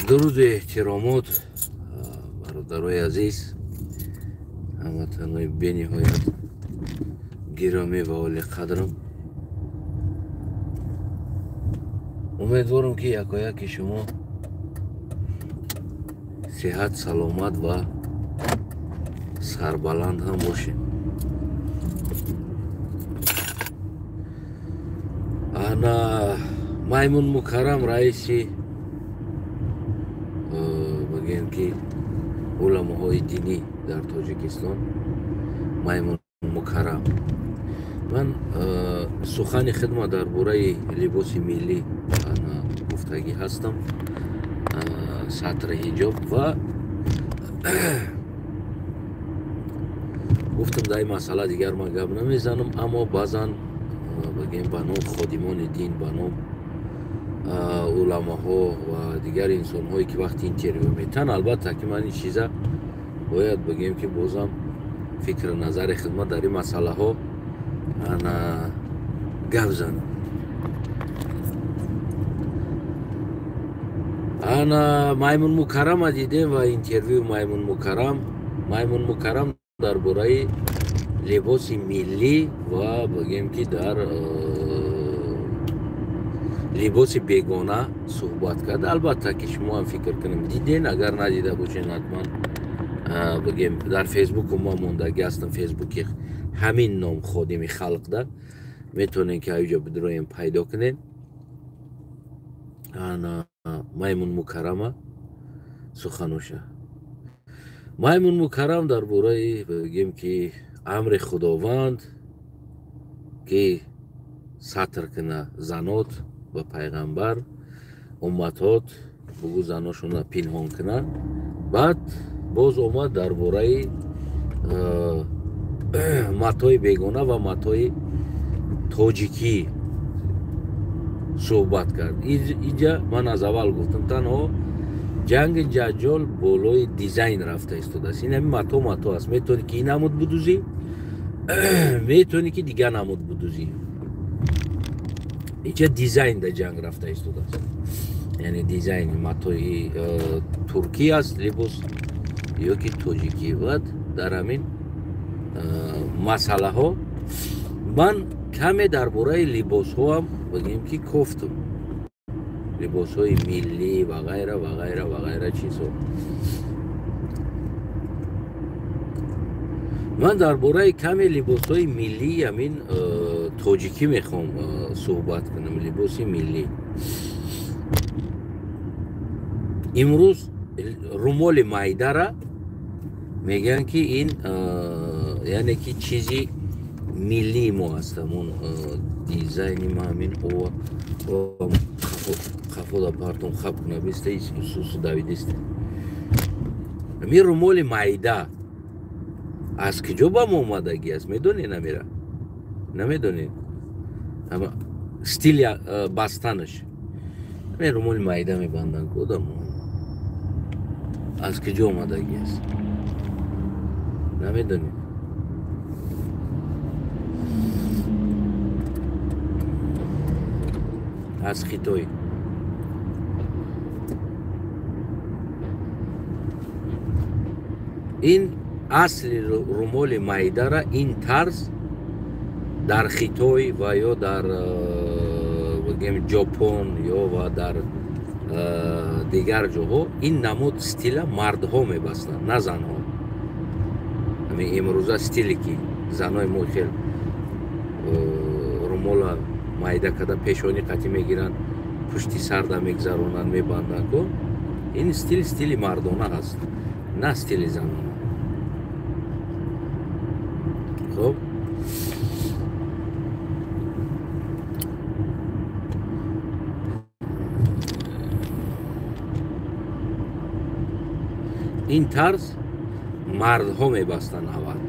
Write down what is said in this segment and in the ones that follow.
дуруду эҳтиромот бародарои азиз, ҳамватанои бениҳоят гиромӣ ва оли қадрам. умедворам ки якояки шумо сеҳат, саломат ва сарбаланд ҳам бошед. ана Маймун Мукаррам раиси багем ки уламоҳои динӣ дар Тоҷикистон, Маймун Мукаррам, ман сухани хидмат дар бораи либоси миллӣ гуфтагӣ ҳастам, сатри ҳиҷоб ва гуфтам дар ин масъала дигар ман гап намезанам, аммо баъзан багем ба ном ходимони дин, ба ном уламоҳо ва дигар инсонҳое ки вақти интервю метан, албатта ки ман ин чиза бояд багем ки бозам фикру назари хидмат дар ин масъалаҳо гап занам. Маймун Мукаррама дидем ва интервю Маймун Мукаррам дар бораи либоси миллӣ ва багем ки дар либоси бегона суҳбат кард. Албатта ки шумо ҳам фикр кунем диден, агар надида бошед ҳатман багем дар фейсбуку ма мондагӣ ҳастам, фейсбуки ҳамин ном ходими халқда, метавонем ки ҳаюҷа бидроем пайдо кунем. Маймун Мукаррама суханоша. Маймун Мукаррам дар бораи багем ки амри худованд ки сатр куна занот ба пайғамбар, умматот бугу заношона пинҳон куна. Баъд боз омад дар бораи матои бегона ва матои тоҷикӣ суҳбат кард. Иҷа ман аз аввал гуфтам, танҳо ҷанги ҷаҷҷол болои дизайн рафта истодааст. ин ҳамин мато аст, метавонӣ ки ин намуд будӯзӣ, метавонӣ ки дигар намуд будӯзӣ. иҷа дизайн дар ҷанг рафта истодааст, яъне дизайни матои туркӣ аст либос ё ки тоҷикӣ. Баъд дар ҳамин масъалаҳо ман каме дар бораи либосҳоам багем ки кофтам, либосҳои миллӣ ва ғайра ва ғайра ва ғайра чизҳо. ман дар бораи каме либосҳои миллӣ ҳамин тоҷикӣ мехоҳам суҳбат кунам, либоси миллӣ. имрӯз румоли майдара мегӯянд ки ин яъне ки чизи миллии мо аст. ҳамон дизайни ма ҳамин хафода партон хаб куна бисте исусу давидисте. ҳамин румоли майда аз куҷо ба мо омадагӣ аст, медонед? Намира намедонед? ама стили бастанаш ҳамин румоли майда мебанданд кодамо, аз куҷо омадагӣ аст, намедонед? аз Хитой. ин асли румоли майдара ин тарз дар Хитой ва ё дар багем ҷопон ё ва дар дигар ҷоҳо ин намуд стила мардҳо мебастанд, на занҳо. ҳамин имрӯза стиле ки занҳои мо хел румола майда када пешони қатӣ мегиранд, пушти сарда мегзаронанд, мебанданд. ин стили мардона ҳаст, на стили занона. хоб ин тарз мардҳо мебастанд аввал.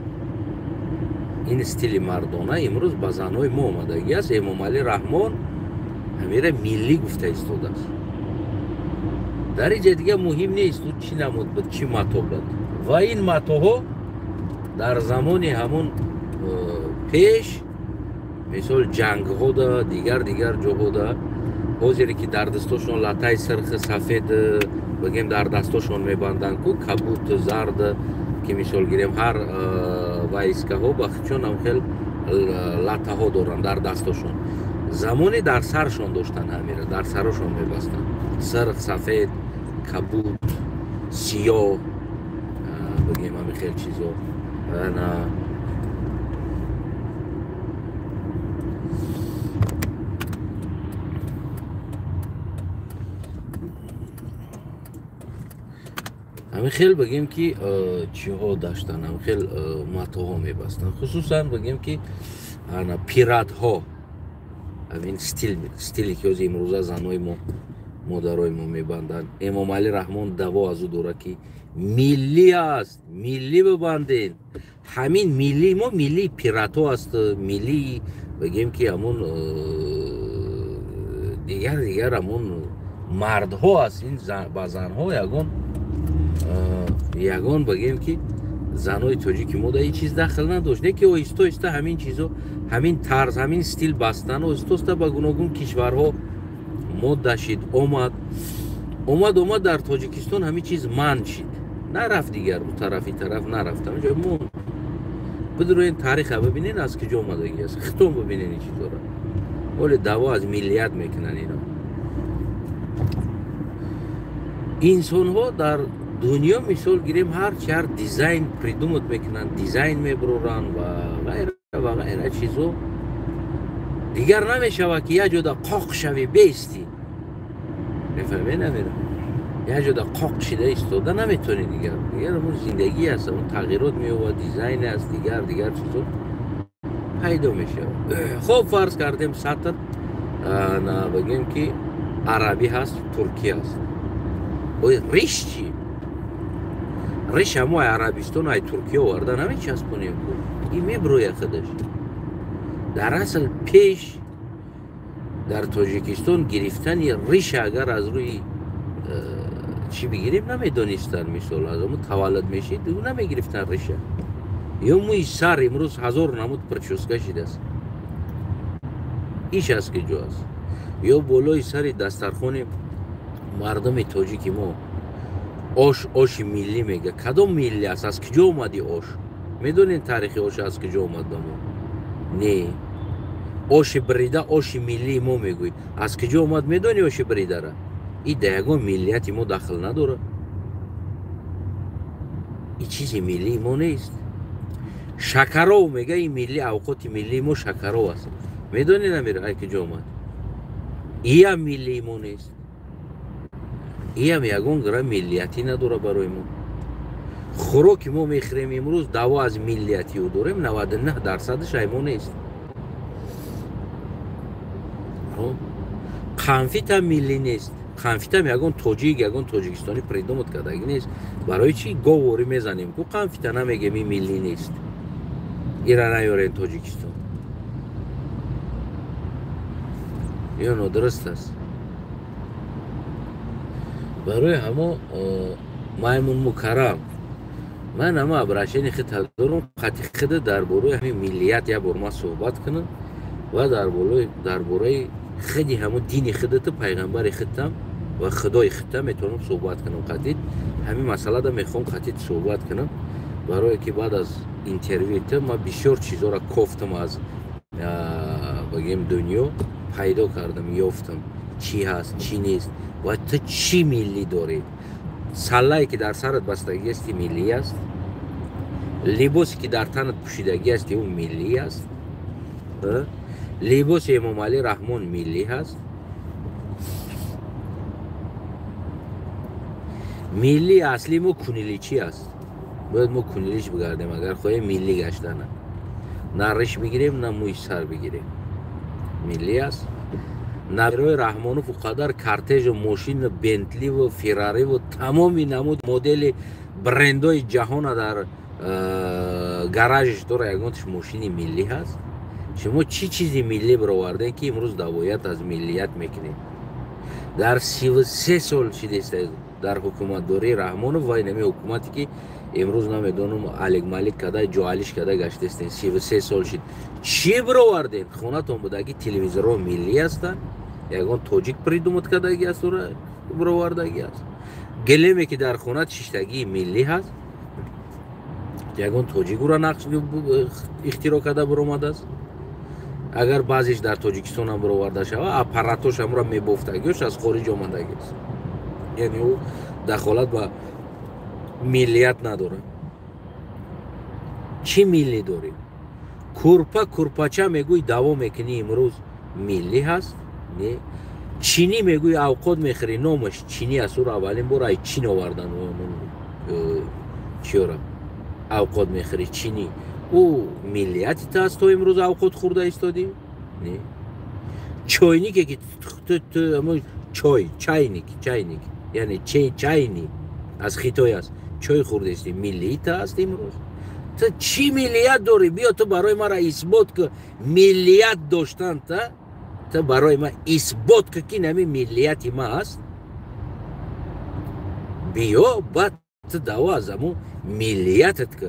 ин стили мардона имрӯз ба занҳои мо омадагӣ аст. Эмомалӣ Раҳмон ҳамира миллӣ гуфта истодааст. дар ин ҷа дига муҳим нест чӣ намуд буд, чӣ мато буд. ва ин матоҳо дар замони ҳамон пеш, мисол ҷангҳода, дигар ҷоҳода ҳозире ки дар дастошон латаи сирхи сафед бигем дар дастошон мебанданд ку кабут зард ки мисол гирем ҳар вайскаҳо ба хичон ҳам хел латаҳо доранд дар дастошон. Замоне дар саршон доштанд ҳамира, дар сарошон мебастанд. Сирх, сафед, кабут, сиёҳ бигем ҳамин хел чизо. ҳамин хел бигем ки чиҳо даштанд, ҳамин хел матоҳо мебастанд. Хусусан бигем ки пиратҳо, ҳамин стиле ки ҳозир имрӯза занои мо модарои мо мебанданд. Эмомалӣ Раҳмон даво аз ӯ дорад ки миллӣ аст, миллӣ бибандед. Ҳамин миллӣ мо миллии пиратҳо аст, миллии бигем ки ҳамон дигар ҳамон мардҳо аст. Ин ба занҳо ягон бигем ки занои тоҷики мода ҳеҷ чиз дахл надошт. Не ки оҳиста оҳиста ҳамин чизо, ҳамин тарз, ҳамин стил бастан оҳиста оҳиста ба гуногун кишварҳо модда шид, омад дар Тоҷикистон ҳамин чиз манъ шид. Нарафт дигар, бу тарафи тараф нарафт, ҳаминҷо монд. Бидуроен тариха бибинен аз куҷо омадагӣ аст. Хитон бибинен ин чизора. Оле даво аз миллият мекунанд ино. инсонҳо дар дунё мисол гирем ҳар дизайн придумат мекунанд, дизайн мебуроранд ва ғайра чизо. дигар намешавад ки як ҷода қоқ шавӣ беистӣ. мефаҳмед намера? як ҷода қоқ шида истода наметавонӣ дигар. Дигар ҳамон зиндагӣ аст, ҳамон тағйирот меёбад, дизайн аст, дигар чизо пайдо мешавад. хоб фарз кардем сатр бигем ки арабӣ ҳаст, туркӣ аст. риш чӣ? риш ҳамои Арабистон ай Туркия оварда намечаспонем ку. ин мебирояд худаш. дар асл пеш дар Тоҷикистон гирифтани риш агар аз рӯи чӣ бигирем намедонистанд. Мисол аз ҳамон таваллуд мешид намегирифтанд риша. ё мӯи сар имрӯз 1000 намуд причёска шидааст. иш аст ки ҷо аст. ё болои сари дастархони мардуми тоҷики мо оши миллӣ мега. Кадом миллӣ аст? Аз куҷо омади ош? Медонед тарихи ош аз куҷо омад ба мо? Не. оши брида оши миллии мо мегӯй. Аз куҷо омад медонӣ оши бридара? И да ягон миллияти мо дахл надорад. И чизи миллии мо нест. Шакаров мега ин милли авқоти миллии мо шакаров аст. Медонед намира ай куҷо омад? иам миллии мо нест. иам ягон грамм миллиятӣ надорад барои мо. хӯроки мо мехӯрем имрӯз даво аз миллиятио дорем, 99% ай мо нест. қанфитам миллӣ нест. қанфитам ягон тоҷик, ягон тоҷикистонӣ придумат кардагӣ нест. Барои чӣ говорӣ мезанем ку қанфита намегем ин миллӣ нест. ира наёрем Тоҷикистон. ё нодуруст аст. барои ҳамо маймун мукаррам ман ҳама обращени хита дорам, хати хида дар бораи ҳамин миллият як бор ман суҳбат кунам ва дар бораи хиди ҳамон дини хидату пайғамбари хитам ва худои хитам метавонам суҳбат кунам. қатӣ ҳамин масъалада мехоҳам қатӣ суҳбат кунам, барое ки баъд аз интервюта ман бисёр чизора кофтам аз бигем дунё пайдо кардам, ёфтам чӣ ҳаст, чӣ нест ва ту чӣ миллӣ доред. саллае ки дар сарат бастагӣ асти миллӣ аст. либосе ки дар танат пӯшидагӣ асти ӯ миллӣ аст. либоси Эмомалӣ Раҳмон миллӣ ҳаст. миллии аслӣ мо куниличӣ аст. бояд мо кунилич бигардем агар хоҳем миллӣ гаштана. на риш бигирем, на мӯи сар бигирем. миллӣ аст. навирои Раҳмонов у қадар кортежу мошину Бентливу, Феррариву тамоми намуд модели брендои ҷаҳона дар гаражиш дора. ягонаш мошини миллӣ ҳаст. шумо чӣ чизи миллӣ бировардем ки имрӯз давоят аз миллият мекунед? дар 33 сол шидест дар ҳукуматдории Раҳмонов ва инами ҳукумате ки имрӯз намедонам алик-малик када ҷуалиш када гаштастен. 33 сол шид. Чӣ бировардем? Хонатон будагӣ телевизорҳо миллӣ ҳастанд. ягон тоҷик придумат кардаги аст ора баровардаги аст. гелеме ки дар хона шиштагии миллӣ ҳаст, ягон тоҷик ора нақш ихтироъ карда баромадааст. агар баъзеш дар тоҷикистон ҳам бароварда шава, аппаратош ҳамра мебофтагиёш аз хориҷ омадагист. яъне ӯ дахолат ба миллият надорад. чӣ миллӣ дорем? курпа курпача мегӯй даво мекунӣ имрӯз миллӣ ҳаст. не чинӣ мегӯй авқот мехӯрӣ, номаш чинӣ аст, ӯро аввалин бор ай чин овардан чиёра авқот мехӯрӣ чинӣ. ӯ миллияти аст то имрӯз авқот хӯрда истодӣ? не чойнике ки чайник яъне чайни аз хитой аст, чой хӯрдаисти миллиита аст имрӯз. ту чӣ миллият дорӣ? биё ту барои мара исбот ку миллият доштан ту барои ман исбот ку ки нами миллияти ма аст. биё баъд ту даво аз амун миллиятат ку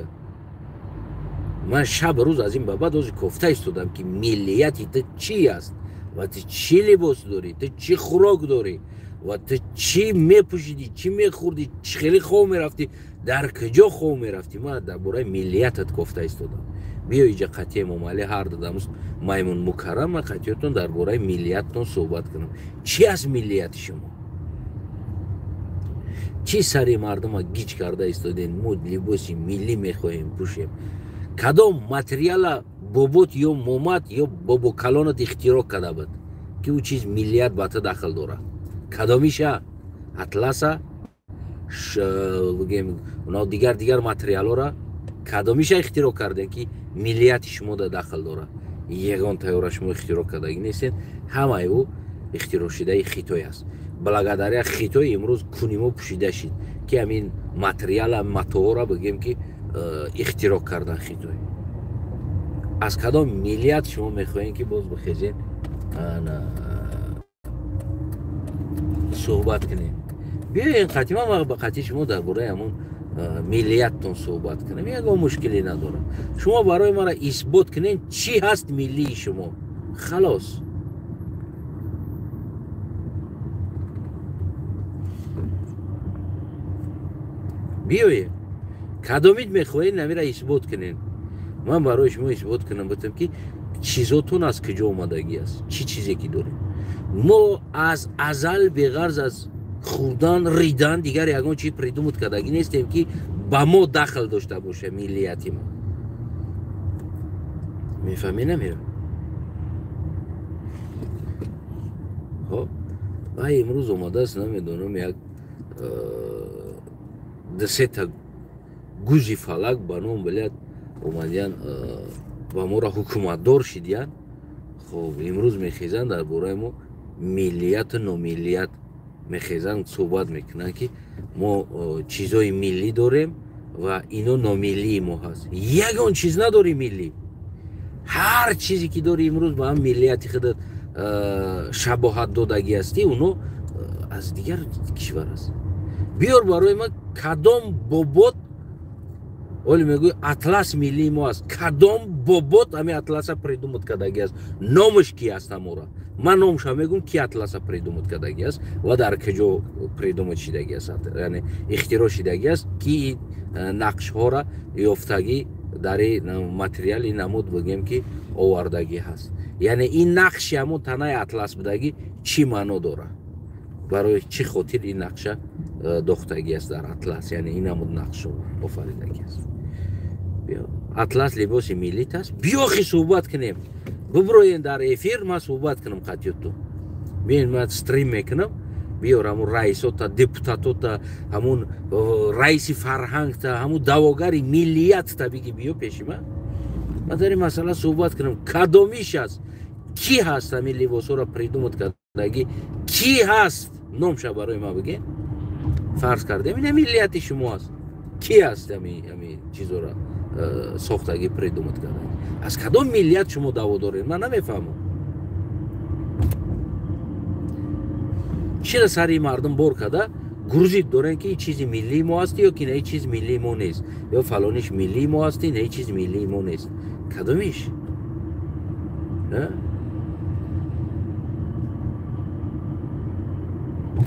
ман шаб рӯз аз ин ба баъд ози кофта истодам ки миллияти ту чӣ аст ва ту чӣ либос дорӣ, ту чӣ хӯрок дорӣ ва ту чӣ мепӯшидӣ, чӣ мехӯрдӣ, чӣ хеле хоб мерафтӣ, дар куҷо хоб мерафтӣ. ман дар бораи миллиятат кофта истодам. биё иҷа қатъием омали ҳар дадамуст маймун мукаррам, ман қатъиётон дар бораи миллияттон суҳбат кунам. чӣ аст миллияти шумо? чӣ сари мардума гиҷ карда истодем? мо либоси миллӣ мехоҳем пӯшем. кадом материала бобот ё момад ё бобокалонат ихтироъ карда буд ки ӯ чиз миллият ба ту дахл дорад? кадомиша? атласа дигар материалора кадомиша ихтироъ кардем ки миллияти шумо да дахл дорад? ягон тайёра шумо ихтироъ кардагӣ нестед. ҳамаи ӯ ихтироъшудаи хитой аст. благодаря хитой имрӯз куни мо пӯшида шид ки ҳамин материала матоъора бигем ки ихтироъ кардан хитой. аз кадом миллият шумо мехоҳем ки боз бихезем суҳбат кунем? биёен қатъима ба қатъи шумо дар бораи ҳамон миллияттон суҳбат кунем. ягон мушкиле надорам. шумо барои мара исбот кунем чӣ ҳаст миллии шумо. халос. биёед кадомит мехоҳед намира исбот кунем. ман барои шумо исбот кунам гуфтам ки чизотон аз куҷо омадагӣ аст. чӣ чизе ки дорем? мо аз азал беғарз аз хӯрдан ридан дигар ягон чиз придумат кардагӣ нестем ки ба мо дахл дошта боша миллияти мо. мефаҳмӣ намира? ҳоп ай имрӯз омадааст намедонам як дусета гӯзи фалак ба ном билад омадиян ба моро ҳукуматдор шидиян. хоб имрӯз мехезанд дар бораи мо миллияту номиллият мехезанд суҳбат мекунанд ки мо чизои миллӣ дорем ва ино номиллии мо ҳаст. ягон чиз надорӣ миллӣ. ҳар чизе ки дорӣ имрӯз ба ҳам миллияти худат шабоҳат додагӣ ҳастӣ, уно аз дигар кишвар аст. биёр барои ман кадом бобот оли мегӯй атлас миллии мо аст. кадом бобот ҳамин атласа придумат кардагӣ аст. номаш ки аст ҳамора. ман номаша мегӯм ки атласа придумат кардагӣ аст ва дар куҷо придумат шидагӣ аст, яъне ихтироъ шидагӣ аст ки нақшҳора ёфтагӣ дар ин материали намуд бигем ки овардагӣ ҳаст. яъне ин нақши ҳамон танаи атлас будагӣ чӣ маъно дорад? барои чӣ хотир ин нақша дохтагӣ аст дар атлас? яъне ин ҳамон нақш офаридагӣ аст. атлас либоси миллит аст. биёхи суҳбат кунем. биброен дар эфир ман суҳбат кунам қатъиётон. биёен ман стрим мекунам. биёр ҳамун раисота, депутатота, ҳамун раиси фарҳангта, ҳамун давогари миллиятта биги биё пеши ман. ман дар ин масъала суҳбат кунам. кадомиш аст? ки ҳаст ҳамин либосҳоро придумат кардагӣ? ки ҳаст? номша барои ман бигем. фарз кардем ин миллияти шумо аст. ки аст ҳамин чизҳоро сохтагӣ придумат кардагӣ? аз кадом миллият шумо даво доред? ман намефаҳмам. чира сари мардум бор карда гурзид дорен ки ин чизи миллии мо аст ё ки не ин чиз миллии мо нест, ё фалониш миллии мо асти, не ин чиз миллии мо нест. кадомиш?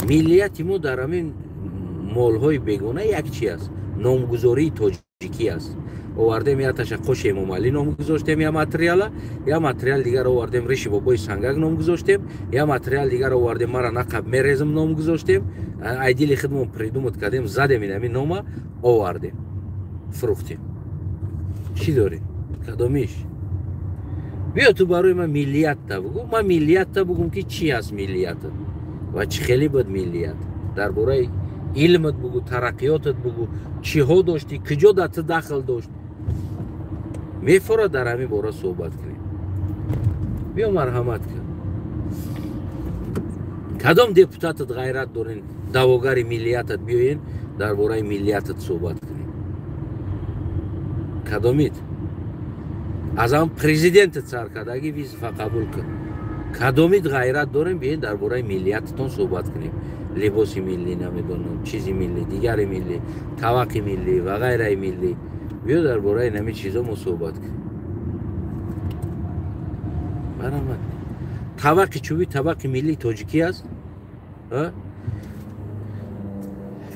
миллияти мо дар ҳамин молҳои бегона як чи аст, номгузории тоҷикӣ аст. Овардем я ташаққуши Эмомалӣ ном гузоштем, я материал дигар овардем Риши Бобои Сангак ном гузоштем, я материал дигар овардем Мара Нақаб Мерезм ном гузоштем, айдили хидмон придумат кардем, задем ин ҳамин нома овардем, фурӯхтем. Чӣ дорем? Кадомиш? биё ту барои ман миллиятта бугу, ман миллиятта бугум ки чӣ аст миллиятат ва чӣ хеле буд миллият. Дар бораи илмат бугу, тараққиётат бугу, чиҳо дошти, куҷо дар ту дахл дошт. Мефора дар ҳамин бора суҳбат кунем. биё марҳамат кун. Кадом депутатат ғайрат дорен, даъвогари миллиятат биёен дар бораи миллиятат суҳбат кунем. Кадомит? аз ҳам президентат саркардаги визифа қабул кун. Кадомит ғайрат дорем биёен дар бораи миллиятатон суҳбат кунем. Либоси миллӣ, намедонам чизи миллӣ, дигари миллӣ, таваққи миллӣ ва ғайраи миллӣ. биё дар бораи ҳамин чизо мо суҳбат кунем. марҳамат. Таваққи чӯби таваққи миллии тоҷикӣ аст.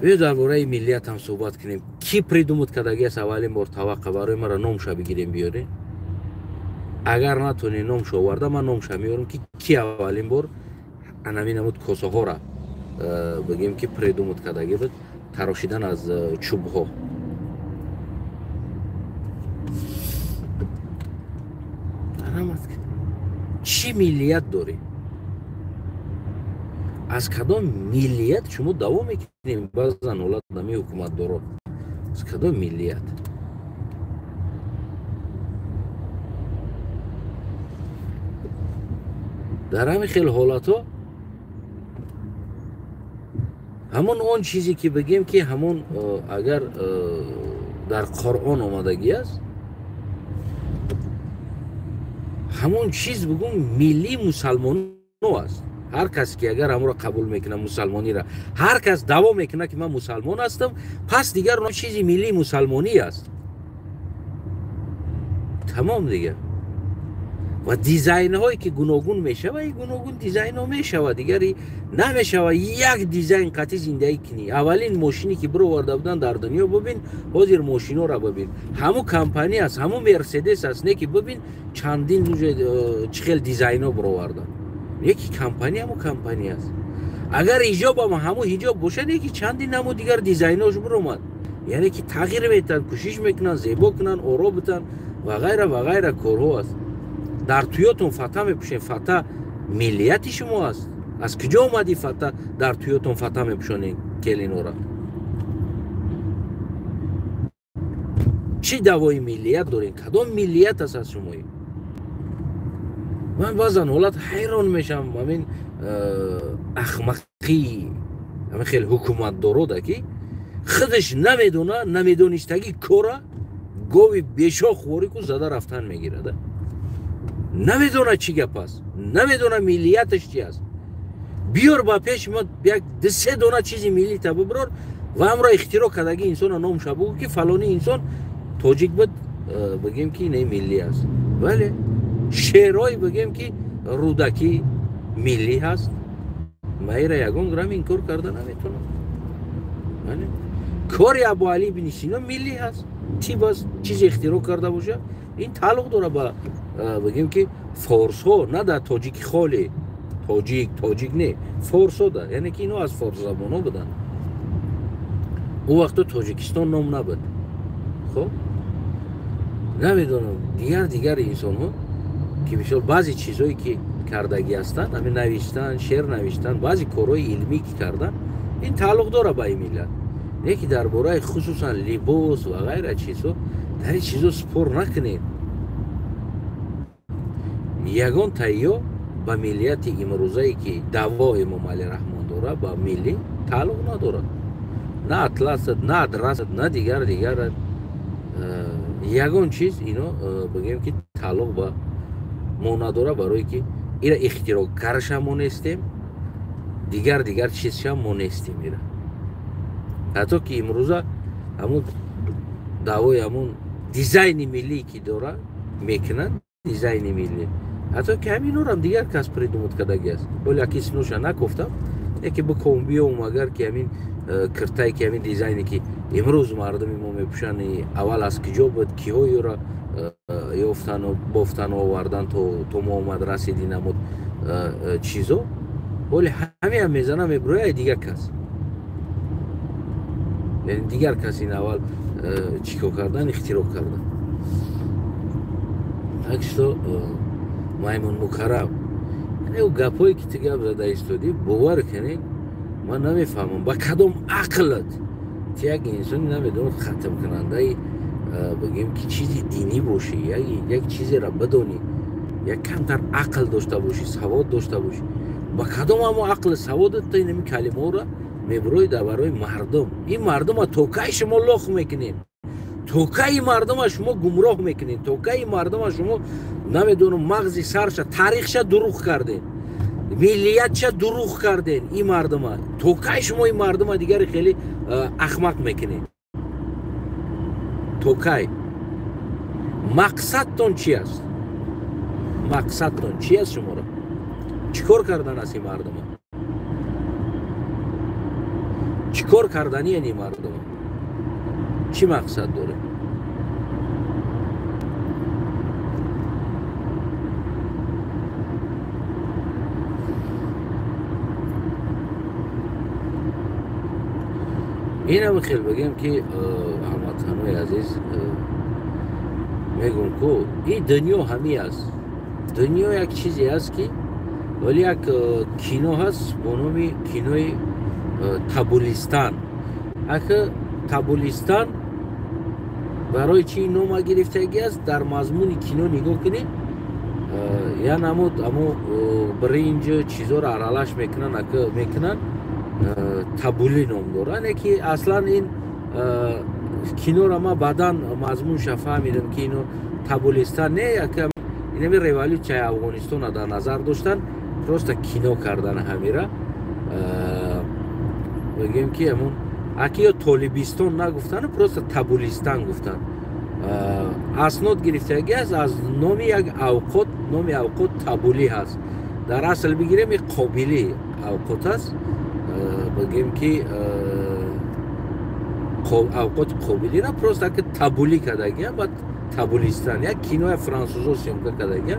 биё дар бораи миллият ҳам суҳбат кунем. Ки придумат кардаги аст аввалин бор таваққа барои мара номша бигирем биёрем. Агар натонем номша оварда, ман номша меорам ки аввалин бор анамин ҳамуд косаҳора бигем ки придумат кардаги буд тарошидан аз чӯбҳо. чӣ миллият дорем? аз кадом миллият шумо даво мекунем баъзан ҳолат нами ҳукуматдоро? аз кадом миллият? дар ҳамин хел ҳолатҳо ҳамон он чизе ки бигем ки ҳамон агар дар Қуръон омадагӣ аст, ҳамон чиз бугум миллии мусалмонҳо аст. ҳар кас ки агар ҳаморо қабул мекуна мусалмонира, ҳар кас даъво мекуна ки ман мусалмон ҳастам, пас дигар он чизи миллии мусалмонӣ аст. тамом дигар. ва дизайнҳое ки гуногун мешава, и гуногун дизайнҳо мешава, дигари намешава як дизайн қатъи зиндаӣ кунӣ. аввалин мошине ки бироварда будан дар дунё бибин, ҳозир мошиноро бибин, ҳамун компания аст, ҳамун Мерседес аст, не ки бибин чандин чӣ хел дизайнҳо бироварда. не ки компания ҳамун компания аст. агар ҳиҷоб ҳам ҳамун ҳиҷоб боша, не ки чандин ҳамун дигар дизайнҳош биромад. яъне ки тағйир метавонанд, кӯшиш мекунанд зебо кунанд, оро битанд ва ғайра корҳо аст. дар туётон фата мепӯшем. фата миллияти шумо аст. аз куҷо омади фата дар туётон фата мепӯшонем келинора? чӣ давои миллият дорем? кадом миллият аст аз шумои? ман баъзан ҳолат ҳайрон мешавам ҳамин ахмақӣ ҳамин хел ҳукуматдорода ки худаш намедона, намедонистаги кора гови бешох ворику зада рафтан мегирад. намедона чӣ гап аст, намедона миллияташ чӣ аст. биёр ба пеши мо як се дона чизи миллита бибирор ва ҳамро ихтиро кардаги инсона номша бугу ки фалони инсон тоҷик буд, бигем ки не миллӣ аст. бале шеърҳои бигем ки рӯдакӣ миллӣ ҳаст. маира ягон грамм инкор карда наметавонам. бале кори Абуалӣ ибни Сино миллӣ ҳаст. чи бас чизе ихтиро карда боша, ин тааллуқ дора ба бигем ки форсҳо, на дар тоҷики холе, тоҷик не, форсҳо да, яъне ки ино аз форсзабонҳо буданд. он вақто Тоҷикистон ном набуд. хоб намедонам дигар инсонҳо ки мисол баъзе чизҳое ки кардагӣ ҳастанд, ҳамин навиштан, шеър навиштан, баъзе корҳои илмӣ ки кардан, ин тааллуқ дора ба ин миллат. не ки дар бораи хусусан либос ва ғайра чизҳо, дар ин чизҳо спор накунед. ягон тайё ба миллияти имрӯзае ки даъво Эмомалӣ Раҳмон дора ба миллӣ тааллуқ надорад. на атласад, на адрасад, на дигар. ягон чиз ино бигем ки тааллуқ ба мо надора, барое ки ира ихтирогарша мо нестем, дигар чизша мо нестем. ира ҳатто ки имрӯза ҳамун даъвои ҳамун дизайни миллие ки дора мекунанд, дизайни миллӣ ҳатто ки ҳаминорам дигар кас придумат кардаги аст. оли аки исмоша накуфтам, یکی بکن بیام اگر که همین کرتایی که همین دیزاینی که امروز مردم ما میپوشن اول از کجا بود کیهایی را یافتن و بافتن و آوردن تو ما اومد رسیدی نمود چیزو ولی همه هم میزنن میبروی دیگر کس یعنی دیگر کس این اول چیکو کردن اختراع کردن اکشتو مایمون مکرم یعنی او گپایی که تو گپ زده استودی باور کنی من نمیفهمم با کدام عقلت یک انسانی نمیدونه ختم کننده بگیم که چیزی دینی باشی یک چیزی را بدونی یک کمتر عقل داشته باشی سواد داشته باشی با کدام اما عقل سوادت تا این کلمه را میبروی در برای مردم این مردم ها توکای شما لخ میکنین توکای مردم ها شما گمراه میکنین توکای مردم ها شما نمیدونم مغزی سرش تاریخش دروغ کردین ملیتش دروغ کردین این مردم ها توکای شما این مردم ها دیگر خیلی احمق میکنین توکای مقصدتون چی است مقصدتون چی است شما را چیکار کردن از این مردم ها چیکار کردنی این مردم ها چی مقصد داره این هم خیلی بگیم که هموطنای عزیز میگم که این دنیا همی است دنیا یک چیزی است که ولی یک کینو هست به نام کینوی تابولیستان اگه تابولیستان برای چی نام گرفتگی است در مضمون کینو نگاه کنید یا نمود اما برنج چیزا را ارالش میکنن اگه میکنن تابولی نام دارن که اصلا این کینو را ما بعدا مضمون شفا میدم که اینو تابولیستان نه یکم اینمی ریوالیوشن افغانستان در نظر داشتن پروستا کینو کردن همیرا بگیم که همون اکی یا طالبیستان نگفتن پروستا تابولیستان گفتن اسناد گرفتگی است از نام یک اوقات نام اوقات تابولی هست در اصل بگیریم یک قابلی اوقات است بگیم که اوقات قابلی را پروستا که تابولی کردگی هم بعد تابولیستان یک کینو فرانسوزو سیمکا کردگی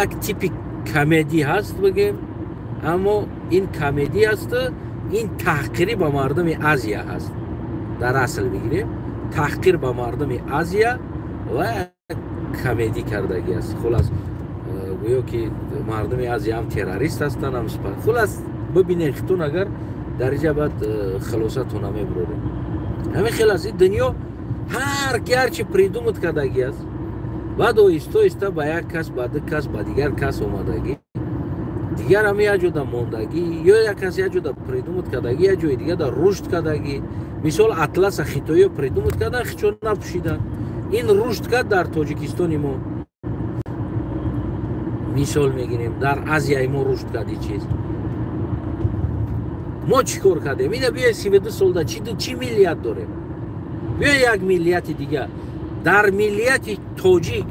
یک تیپی کمدی هست بگیم اما این کمدی هست این تحقیری با مردم آسیا هست در اصل بگیریم تحقیر با مردم آسیا و کمدی کردگی است خلاص گویا که مردم آسیا هم تروریست هستن هم سپاه خلاص ببینید خودتون اگر درجه بعد خلاصتون هم میبروریم همین خلاص این دنیا هر کی هر چی پریدومت کردگی است بعد ایستا با یک کس با کس با دیگر کس اومدگی دیگر هم یک جدا موندگی یا یک کس یک جدا پریدومت کردگی یک جای دیگر در رشد کردگی مثال اطلس خیتوی پریدومت کردن چون نپوشیدن این رشد کرد در تاجیکستان ما مثال میگیریم در آسیا ما رشد کردی چیز ما چیکار کردیم اینا بیا 32 سال دا چی ملیت داره بیا یک ملیت دیگر در ملیت تاجیک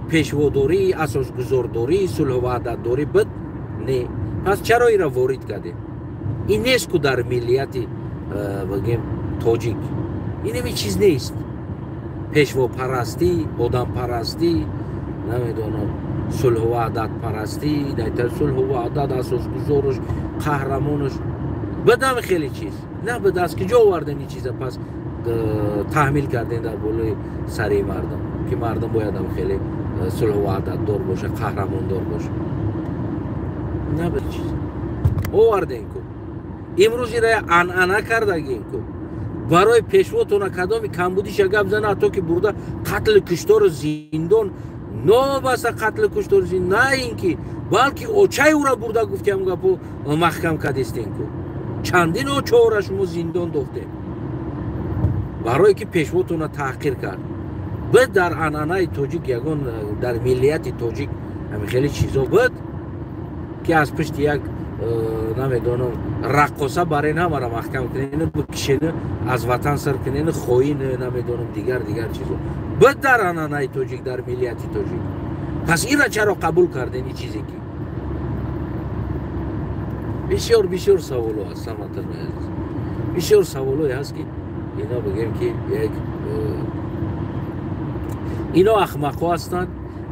پیشواداری اساسگذارداری صلح و وحدت داری بد نه پس چرا این را وارد کرده این نیست که در ملیت بگیم تاجیک این همی چیز نیست پیشوا پرستی آدم پرستی نمیدونم صلح و وحدت پرستی در صلح و وحدت اساسگذارش قهرمانش بدم خیلی چیز نه به دست که جا آوردن این چیزا پس تحمیل کردن در بالای سری مردم که مردم باید هم خیلی صلح و وحدت دار باشه قهرمان دار باشه نه به چیز آوردن که امروز را انعنا کردگی که برای پیشواتون کدامی کمبودیش گپ زنه حتی که برده قتل کشتار زندان نه بس قتل کشتار زندان نه اینکه بلکه اوچای او را برده گفتیم گپو محکم کردستین که چندین اوچه او را شما زندان داختیم برای که پیشواتون تحقیر کرد بد در انانای تاجیک یگان در ملیت تاجیک همین خیلی چیزا بود که از پشت یک نمیدونم رقاصه برای همه را محکم کنین بکشین از وطن سر کنین خوین نمیدونم دیگر چیزا بود در انانای تاجیک در ملیت تاجیک پس این را چرا قبول کردین این چیزی که بسیار سوالو هست هموطن عزیز. بسیار سوالوی هست که اینا بگیم که یک اینا احمق‌ها هستند.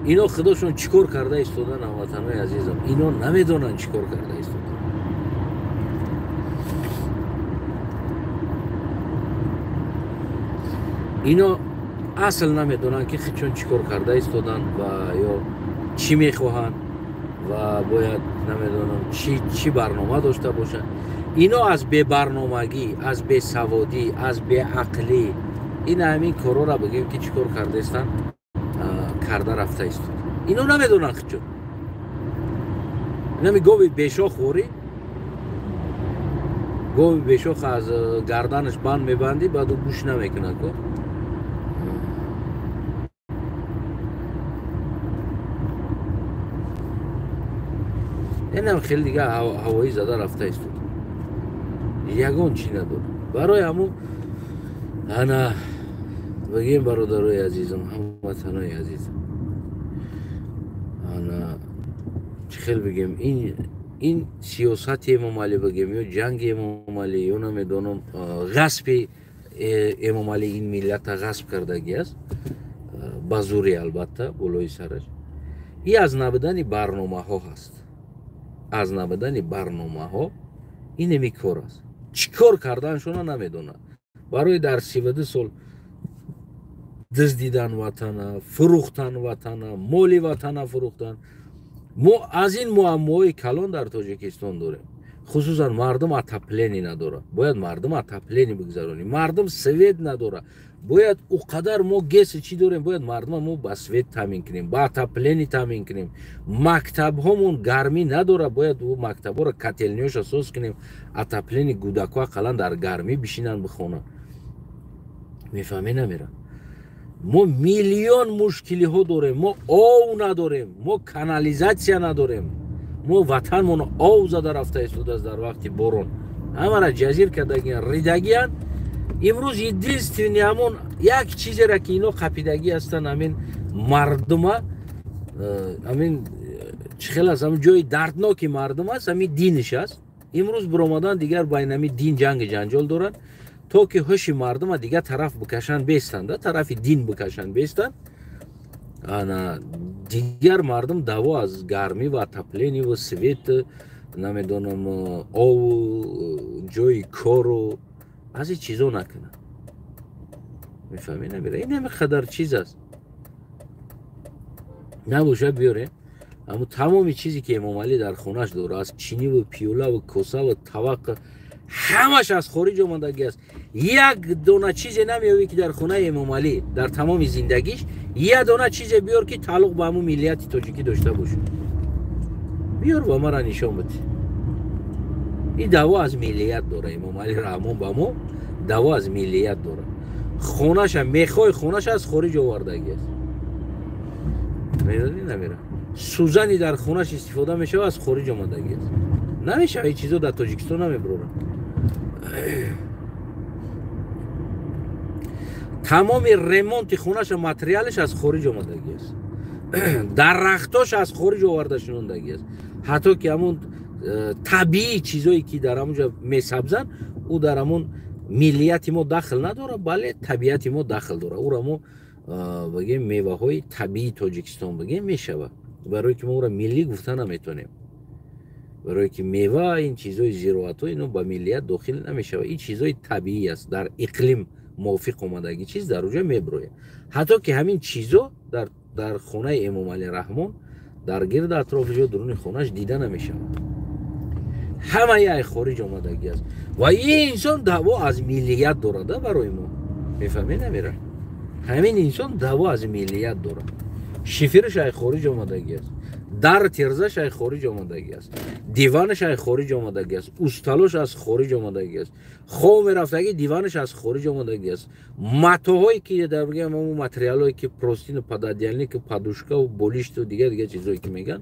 اینا خودشون چیکار کرده ایستادن هموطنای عزیزم. اینا نمیدونن چیکار کرده ایستادن. اینا اصل نمیدونن که خودشون چیکار کرده ایستادن و یا چی میخواهن و باید نمیدونم چی برنامه داشته باشن. اینا از بی برنامگی، از بی سوادی، از بی عقلی این همین کارا را بگیم که چیکار کرده استن کرده رفته است. اینا نمیدونن خودشون. اینا میگوی بیشاخ خوری، گوی بیشاخ از گردنش بند میبندی بعد او گوش نمیکنه که این هم خیلی دیگه هوایی زده رفته است. یگان چی نداره برای همون انا بگیم برادرای عزیزم، هموطنای عزیزم، انا چی خیلی بگیم این سیاست امام علی بگیم یا جنگ امام علی یا نمیدونم غصب امام علی این ملت غصب کردگی است با زوری البته بالای سرش. این از نبودن برنامه ها هست. از نبودن برنامه ها این نمی کار است. چیکار کردنشون نمیدونن. برای در 32 سال دزدیدن وطن، فروختن وطن، مالی وطن فروختن. ما از این معماهای کلان در تاجیکستان داریم. خصوصا مردم اتپلینی نداره. باید مردم اتپلینی بگذارونیم. مردم سوید نداره. باید اوقدر ما گس چی داریم باید مردم ما با سوید تامین کنیم، با اتپلینی تامین کنیم. مکتب همون گرمی نداره، باید او مکتب ها رو کتلنیوش اساس کنیم، اتپلینی گودکا قلن در گرمی بشینن بخونن. میفهمی نمیرن. ما میلیون مشکلی ها داریم. ما آو نداریم، ما کانالیزاسیا نداریم. ما وطن مون آو زده رفته است در وقتی بارون. همه را جزیر کردگی ریدگیان. امروز دیست همون یک چیزی را که اینا قپیدگی هستن همین مردم همین چخیل است همین جای دردناکی مردم است همین دینش است. امروز برآمدن دیگر بین همین دین جنگ جنجال دارن تا که هوش مردم دیگر طرف بکشن بیستند، طرف دین بکشن بیستند. انا دیگر مردم دوا از گرمی و تپلینی و سویت نمیدونم او جای کارو از این چیزا نکنه. میفهمی نمیره. این همه خدر چیز است نباشه بیاره. اما تمامی چیزی که امام علی در خونش داره از چینی و پیوله و کوسه و طبق همش از خارج آمدگی است. یک دونه چیزی نمیوی که در خونه امام علی در تمام زندگیش یک دونه چیزی بیار که تعلق به همون ملیت تاجیکی داشته باشه. بیار و ما را نشان بده. این دوا از ملیت داره. امام علی رحمان به ما دوا از ملیت داره. خونش هم میخوای خونش از خارج آوردگی است. میدونی نمیره. سوزنی در خونش استفاده میشه و از خارج آمدگی است. نمیشه این چیزا در تاجیکستان نمیبرن. تمام رمونت خونش و متریالش از خارج آمدگی است. درختاش از خارج آورده شوندگی است. حتی که همون طبیعی چیزایی که در همونجا میسبزن او در همون ملیت ما دخل نداره، بله طبیعت ما دخل داره. او را ما بگیم میوه های طبیعی تاجیکستان بگیم میشوه. برای که ما او را ملی گفته نمیتونیم. برای که میوه این چیزای زراعت اینو با ملیت داخل نمیشه. این چیزای طبیعی است در اقلیم موافق اومدگی چیز در اونجا میبروه. حتی که همین چیزا در خونه امام علی رحمان در گرد اطراف جا درون خونش دیده نمیشه. همه یه خارج آمدگی است و این انسان دعوا از ملیت داره برای ما. میفهمی نمیره. همین انسان دعوا از ملیت داره. شفیرش ای خارج آمدگی است. در ترزش ای خارج آمدگی است. دیوانش ای خارج آمدگی است. اوستالوش از خارج آمدگی است. خواب رفتگی دیوانش از خارج آمدگی است. متاهایی که در بگم اون متریالایی که پروستین و پدادیانی که پادوشکا و بولیشت و دیگه چیزایی که میگن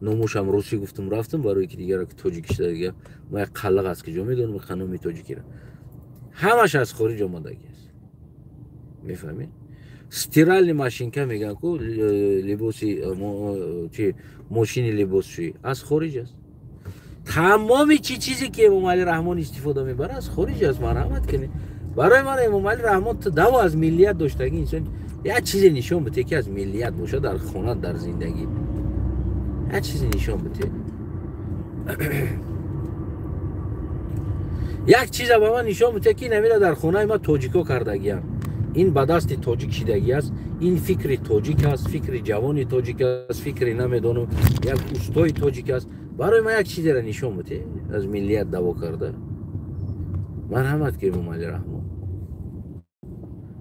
نموش هم روسی گفتم رفتم برای که دیگه تاجیکش دیگه ما یک قلق است که جو میدونم خانم تاجیکی را همش از خارج آمدگی است. میفهمید؟ استیرال ماشینکا میگن کو لباسی چی ماشین لباسشویی از خارج است. تمام چیزی که امام علی رحمان استفاده میبره از خارج از مرحمت کنه. برای من امام علی رحمان تو دو از ملیت داشتگی انسان یه چیزی نشون بده که از ملیت باشه در خونه در زندگی یه چیزی نشون بده. یک چیز به من نشون بده که نمیره در خونه ما توجیکو کردگیم، این به دست توجیک شدگی است، این فکر توجیک است، فکر جوانی توجیک است، فکر نمیدونم یک اوستای توجیک است. برای ما یک چیزی را نشون بده از ملیت دعوا کرده. مرحمت که امام علی رحمان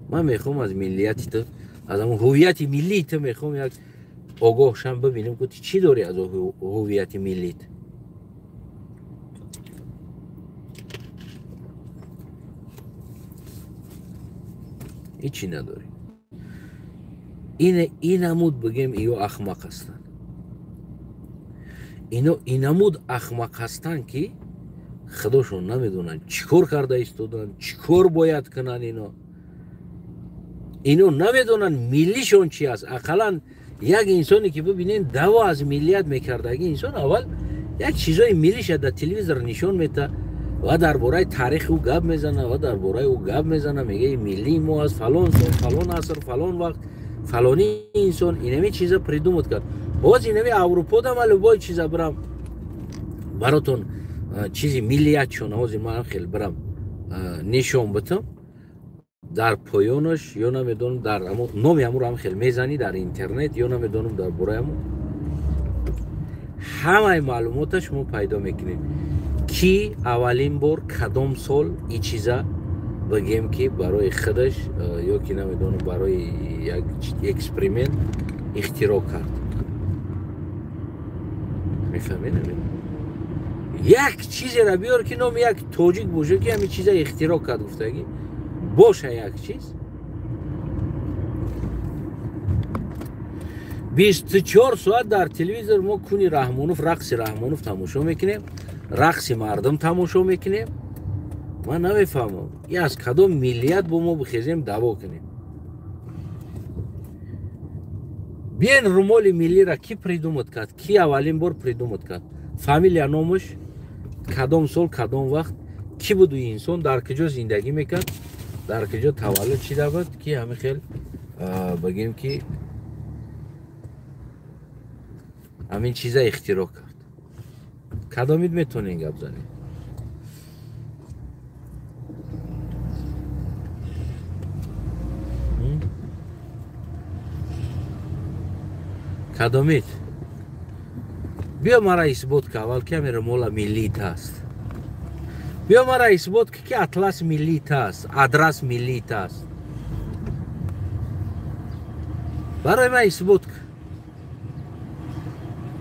من میخوام از ملیت تو از همون هویت ملی تو میخوام یک آگاه شم ببینم که چی داری از هویت ملیت. هیچی نداری. این عمود بگیم ایو احمق هستن. این عمود احمق هستن که خودشون نمیدونن چیکار کرده ایستادن، چیکار باید کنن. اینو نمیدونن ملیشون چی است. اقلا یک انسانی که ببینین دعوا از ملیت میکردگی انسان اول یک چیزای ملیش در تلویزیون نشون میده و درباره تاریخ او گپ میزنه و درباره او گپ میزنه، میگه ملی ما از فلان سال فلان عصر فلان وقت فلانی انسان اینمی چیزا پریدومت کرد. باز اینمی اروپا دم البای چیزا برام براتون چیزی ملیت شون هازی من خیلی برام نشون بدم در پایانش یا نمیدونم در نامی همون رو هم خیلی میزنی در اینترنت یا نمیدونم در برای همه معلوماتش ما پیدا میکنیم کی اولین بار کدام سال این چیزا بگیم که برای خودش یا که نمیدونم برای یک اکسپریمنت اختراع کرد. میفهمین؟ یک چیزی را بیار که نام یک توجیک باشه که همین چیزا اختراع کرد گفتگی باشه یک چیز 24 ساعت در تلویزیون ما کنی رحمانوف رقص رحمانوف تماشا میکنیم، رقص مردم تماشا میکنیم. من نمیفهمم این از کدام ملیت با ما بخیزیم دعوا کنیم. بیاین رومال ملی را کی پریدومت کرد، کی اولین بار پریدومت کرد، فامیلیا نامش کدام سال کدام وقت کی بود این انسان، در کجا زندگی میکرد، در کجا تولد شده بود که همه خیلی بگیم که همین چیزا اختراع کرد. کدامید میتونین گپ زنید؟ کدامید؟ بیا مرا اثبات که اول که میره مولا ملیت است. بیا مرا اثبات که اطلس ملیت است، ادرس ملیت است. برای من اثبات که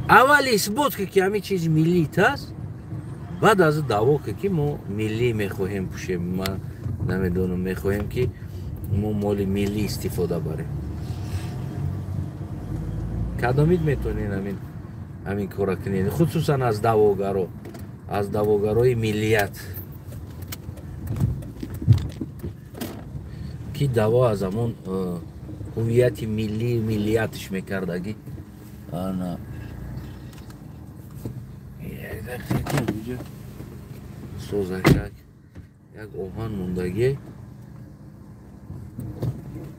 اول اثبات که همین چیز ملیت است، بعد از دعوا که ما ملی میخواهیم پوشیم، ما نمیدونم میخواهیم که ما مال ملی استفاده بریم. کدامید میتونین همین کارا کنید، خصوصا از دعواگرا، از دعواگرای ملیت که دعوا از همون هویت ملی ملیتش میکردگی. آنا یک دقیقه اینجا سوزکک یک اوهان موندگی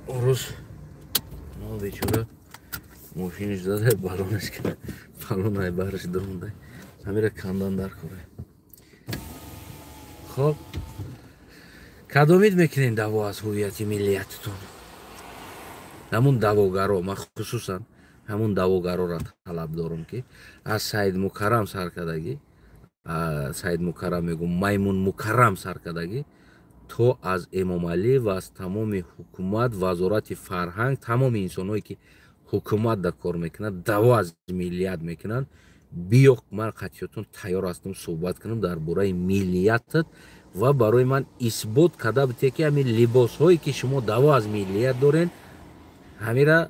روز نو بیچوره ماشینش داده بالونش کنه بالون های برش درونده همیره کندان در کنه. خب کدامید میکنین دعوا از هویت ملیتتون؟ همون دعواگرا، من خصوصا همون دعواگرا را طلب دارم که از سید مکرم سرکردگی، سید مکرم میگم میمون مکرم سرکردگی تو از امام علی و از تمام حکومت وزارت فرهنگ تمام انسانایی که حکومت در کار میکنن دعوا از ملیت میکنن، بیا من قطعیتون تیار هستم صحبت کنم در برای ملیتت و برای من اثبات کرده بده که همین لباس هایی که شما دعوا از ملیت دارین همیره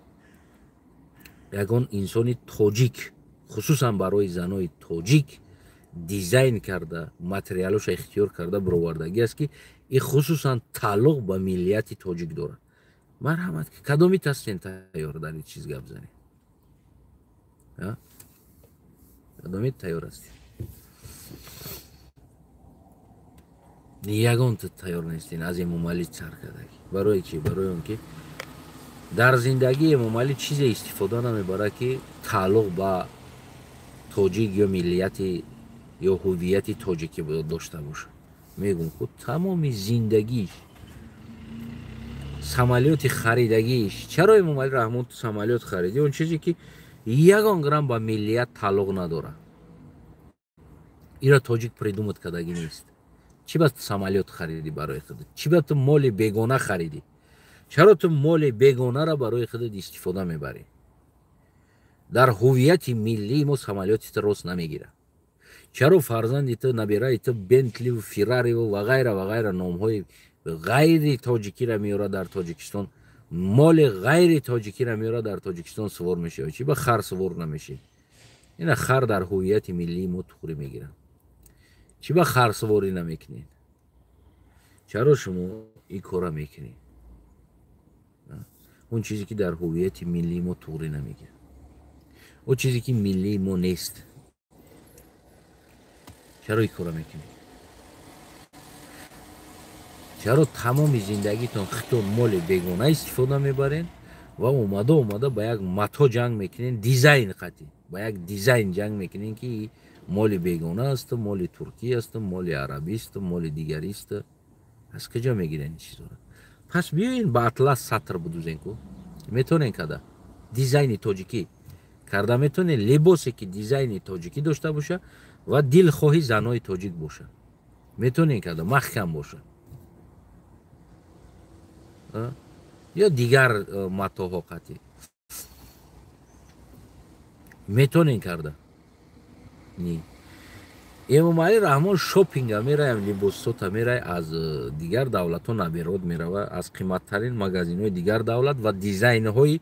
یگان انسانی تاجیک خصوصا برای زنای تاجیک دیزاین کرده، متریالش اختیار کرده برآوردگی است که این خصوصا تعلق به ملیت تاجیک داره. مرحمت که کدامی هستین تیار در این چیز گپ زنید؟ کدامی تیار هستین؟ ягон тайёр нестин аз Эмомалӣ сар кардаги. Барои чӣ? Барои он ки дар зиндагии Эмомалӣ чизе истифода намебарад ки тааллуқ ба тоҷик ё миллияти ё ҳуввияти тоҷикӣ дошта бошад. Мегӯм ку тамоми зиндагииш самолёти харидагииш. Чаро Эмомалӣ Раҳмон самолёт хариди? Он чизе ки ягон грамм ба миллият тааллуқ надорад. Ира тоҷик придумат кардаги нест. Чӣ ба ту самолёт харидӣ барои худат? Чӣ ба ту моли бегона харидӣ? Чаро ту моли бегонаро барои худат истифода мебарӣ? Дар ҳуввияти миллӣ мо самолёти рост намегирад. Чаро фарзанди ту, набираи ту Бентливу, Феррариву ва ғайра номҳои ғайри тоҷикиро меорад дар Тоҷикистон, моли ғайри тоҷикиро меорад дар Тоҷикистон сувор мешавад. Чӣ ба хар сувор намешавӣ? Ина хар дар ҳуввияти миллии мо тухӯрӣ мегирад. Чӣ ба хар суворӣ намекунед? Чаро шумо ин кора мекунед? Он чизе ки дар ҳуввияти миллии мо туғрӣ намегирад. Он чизе ки миллии мо нест. чаро ин кора мекунед? чаро тамоми зиндагитон хитон моли бегона истифода мебаред ва омада ба як мато ҷанг мекунед, дизайн қатӣ ба як дизайн ҷанг мекунед ки моли бегона аст, моли туркӣ аст, моли арабист, моли дигарист. аз куҷо мегирен ин чизоро? пас биёин ба атлас сатр будузем ку метонем када дизайни тоҷикӣ карда метонем, либосе ки дизайни тоҷикӣ дошта боша ва дилхоҳи занои тоҷик боша. Метонем када маҳкам боша. ё дигар матоҳо қатӣ метонем карда. Эмомалӣ Раҳмон шопинга мераям, либосота мерай аз дигар давлатҳо наберод мерава, аз қиматтарин магазинҳои дигар давлат ва дизайнҳои